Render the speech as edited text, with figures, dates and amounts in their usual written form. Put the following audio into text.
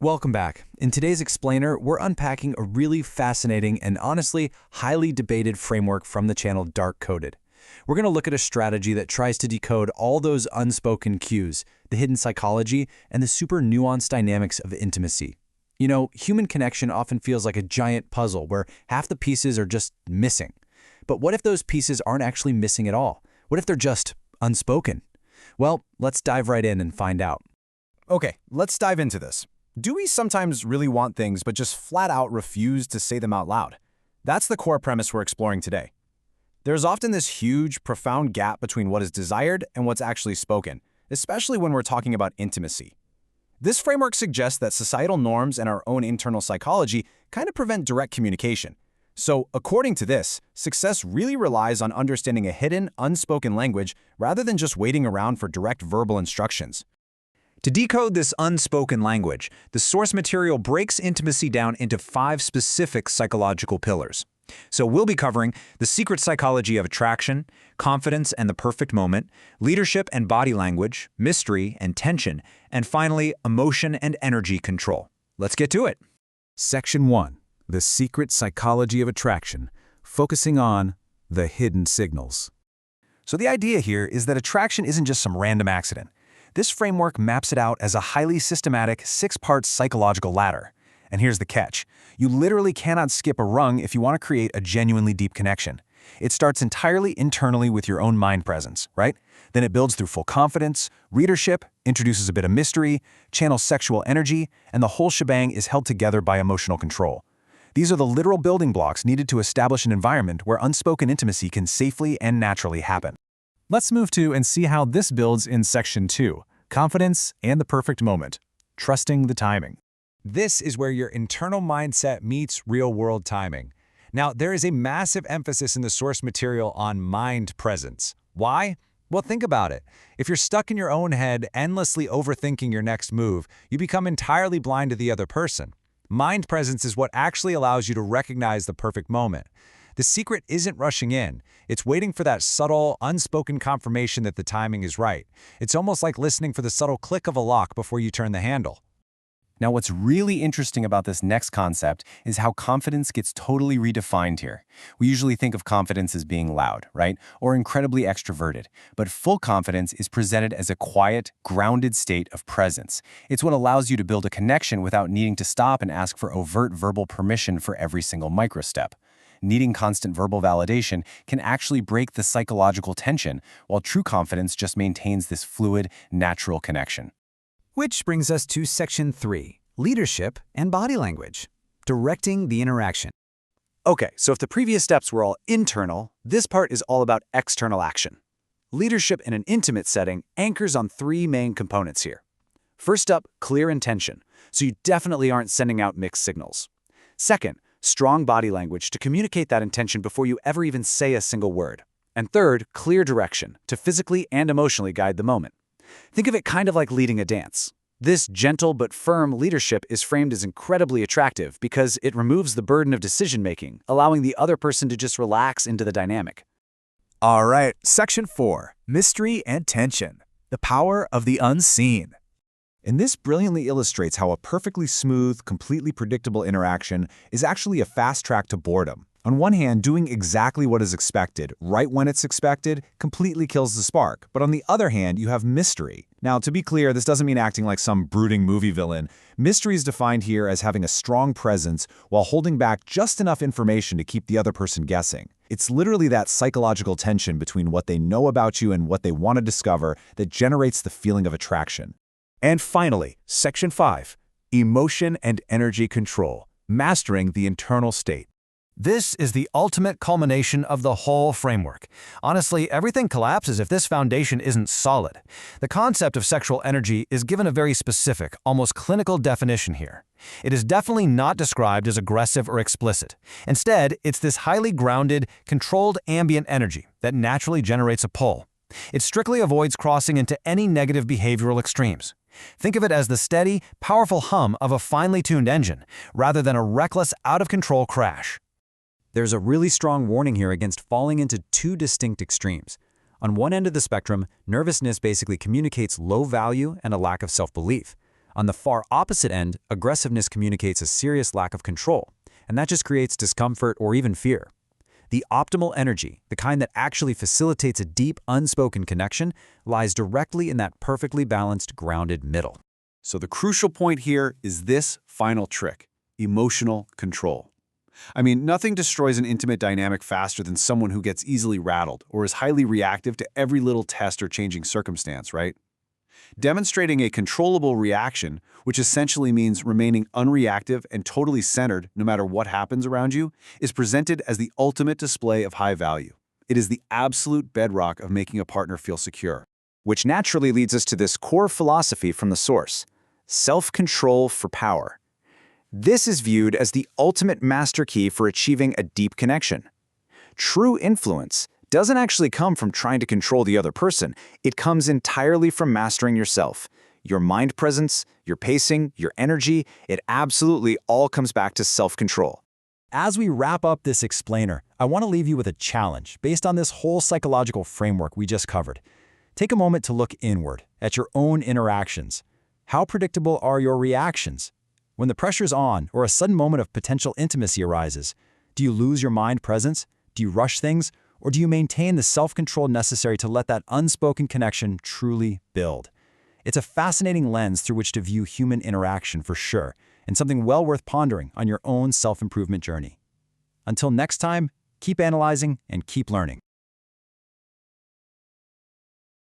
Welcome back. In today's explainer, we're unpacking a really fascinating and honestly highly debated framework from the channel Dark Coded. We're going to look at a strategy that tries to decode all those unspoken cues, the hidden psychology, and the super nuanced dynamics of intimacy. You know, human connection often feels like a giant puzzle where half the pieces are just missing. But what if those pieces aren't actually missing at all? What if they're just unspoken? Well, let's dive right in and find out. Okay, let's dive into this. Do we sometimes really want things but just flat out refuse to say them out loud? That's the core premise we're exploring today. There's often this huge, profound gap between what is desired and what's actually spoken, especially when we're talking about intimacy. This framework suggests that societal norms and our own internal psychology kind of prevent direct communication. So, according to this, success really relies on understanding a hidden, unspoken language rather than just waiting around for direct verbal instructions. To decode this unspoken language, the source material breaks intimacy down into 5 specific psychological pillars. So we'll be covering the secret psychology of attraction, confidence and the perfect moment, leadership and body language, mystery and tension, and finally, emotion and energy control. Let's get to it. Section 1. The Secret Psychology of Attraction, focusing on the hidden signals. So the idea here is that attraction isn't just some random accident. This framework maps it out as a highly systematic 6-part psychological ladder. And here's the catch. You literally cannot skip a rung if you want to create a genuinely deep connection. It starts entirely internally with your own mind presence, right? Then it builds through full confidence, readership, introduces a bit of mystery, channels sexual energy, and the whole shebang is held together by emotional control. These are the literal building blocks needed to establish an environment where unspoken intimacy can safely and naturally happen. Let's move to and see how this builds in Section 2, Confidence and the Perfect Moment, Trusting the Timing. This is where your internal mindset meets real-world timing. Now, there is a massive emphasis in the source material on mind presence. Why? Well, think about it. If you're stuck in your own head, endlessly overthinking your next move, you become entirely blind to the other person. Mind presence is what actually allows you to recognize the perfect moment. The secret isn't rushing in. It's waiting for that subtle, unspoken confirmation that the timing is right. It's almost like listening for the subtle click of a lock before you turn the handle. Now, what's really interesting about this next concept is how confidence gets totally redefined here. We usually think of confidence as being loud, right? Or incredibly extroverted. But full confidence is presented as a quiet, grounded state of presence. It's what allows you to build a connection without needing to stop and ask for overt verbal permission for every single microstep. Needing constant verbal validation can actually break the psychological tension, while true confidence just maintains this fluid, natural connection. Which brings us to Section 3, Leadership and Body Language, Directing the Interaction. Okay, so if the previous steps were all internal, this part is all about external action. Leadership in an intimate setting anchors on 3 main components here. First up, clear intention, so you definitely aren't sending out mixed signals. Second, strong body language to communicate that intention before you ever even say a single word. And third, clear direction to physically and emotionally guide the moment. Think of it kind of like leading a dance. This gentle but firm leadership is framed as incredibly attractive because it removes the burden of decision-making, allowing the other person to just relax into the dynamic. All right, Section 4. Mystery and Tension, the Power of the Unseen. And this brilliantly illustrates how a perfectly smooth, completely predictable interaction is actually a fast track to boredom. On one hand, doing exactly what is expected, right when it's expected, completely kills the spark. But on the other hand, you have mystery. Now, to be clear, this doesn't mean acting like some brooding movie villain. Mystery is defined here as having a strong presence while holding back just enough information to keep the other person guessing. It's literally that psychological tension between what they know about you and what they want to discover that generates the feeling of attraction. And finally, Section 5, Emotion and Energy Control, Mastering the Internal State. This is the ultimate culmination of the whole framework. Honestly, everything collapses if this foundation isn't solid. The concept of sexual energy is given a very specific, almost clinical definition here. It is definitely not described as aggressive or explicit. Instead, it's this highly grounded, controlled ambient energy that naturally generates a pull. It strictly avoids crossing into any negative behavioral extremes. Think of it as the steady, powerful hum of a finely tuned engine, rather than a reckless, out-of-control crash. There's a really strong warning here against falling into 2 distinct extremes. On one end of the spectrum, nervousness basically communicates low value and a lack of self-belief. On the far opposite end, aggressiveness communicates a serious lack of control, and that just creates discomfort or even fear. The optimal energy, the kind that actually facilitates a deep, unspoken connection, lies directly in that perfectly balanced, grounded middle. So the crucial point here is this final trick: emotional control. I mean, nothing destroys an intimate dynamic faster than someone who gets easily rattled or is highly reactive to every little test or changing circumstance, right? Demonstrating a controllable reaction, which essentially means remaining unreactive and totally centered no matter what happens around you, is presented as the ultimate display of high value. It is the absolute bedrock of making a partner feel secure. Which naturally leads us to this core philosophy from the source: self-control for power. This is viewed as the ultimate master key for achieving a deep connection. True influence doesn't actually come from trying to control the other person. It comes entirely from mastering yourself. Your mind presence, your pacing, your energy, it absolutely all comes back to self-control. As we wrap up this explainer, I want to leave you with a challenge based on this whole psychological framework we just covered. Take a moment to look inward at your own interactions. How predictable are your reactions? When the pressure's on or a sudden moment of potential intimacy arises, do you lose your mind presence? Do you rush things? Or do you maintain the self-control necessary to let that unspoken connection truly build? It's a fascinating lens through which to view human interaction for sure, and something well worth pondering on your own self-improvement journey. Until next time, keep analyzing and keep learning.